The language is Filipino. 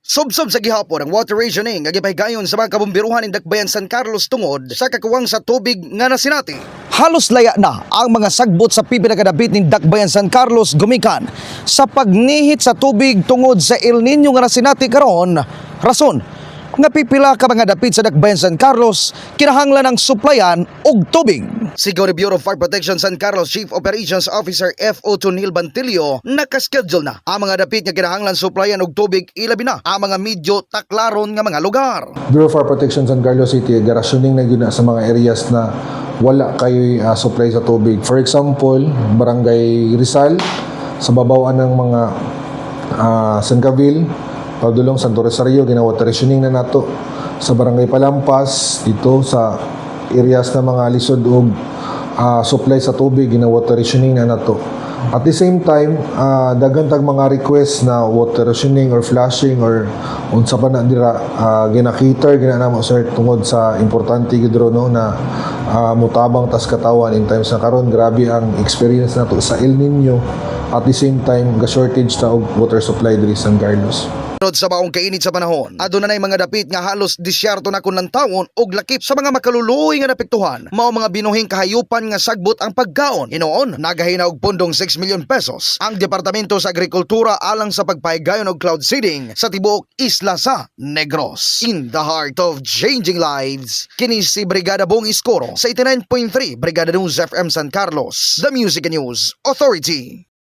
Subsob sa gihapon ang water rationing nga gipahigayon sa mga kabumbiruhan ng Dakbayan San Carlos tungod sa kakuwang sa tubig nga nasinati. Halos laya na ang mga sagbot sa pipinakadabit ng Dakbayan San Carlos gumikan sa pagnihit sa tubig tungod sa El Nino nga nasinati karon. Rason nga pipila ka mga dapit sa Dakbayan San Carlos kinahanglan ng suplayan og tubig. Sigaw ni Bureau of Fire Protection San Carlos Chief Operations Officer F.O. Tunil Bantilio, nakaschedule na ang mga dapit nga kinahanglan suplayan og tubig, ilabi na ang mga medyo taklaron nga mga lugar. Bureau of Fire Protection San Carlos City garasyoning na yun sa mga areas na wala kayo supply sa tubig. For example, Barangay Rizal, sa babawaan ng mga San Gabriel, Pagdulong, Santo Rosario, ginawater rationing na nato. Sa Barangay Palampas, dito sa areas na mga lisod og supply sa tubig, ginawater rationing na nato. At the same time, daghan tag mga request na water rationing or flushing or unsa pa na dira ginakiter ginanamo sir tungod sa importante gid no na mutabang tas katawan in times na karon. Grabe ang experience nato sa El Nino. At the same time, ga-shortage ta og water supply diri sa San Carlos. Sa maong kainit sa panahon, adunay mga dapit nga halos disyerto na kun lang taon og lakip sa mga makaluluoy nga napektuhan. Mao mga binuhing kahayupan nga sagbot ang pagkaon. Inoon, nagahina og pundong 6 million pesos ang Departamento sa Agrikultura alang sa pagpahigayon og cloud seeding sa tibuok isla sa Negros. In the heart of changing lives, kini si Brigada Bong Iskoro sa 89.3 Brigada News FM San Carlos, the Music and News Authority.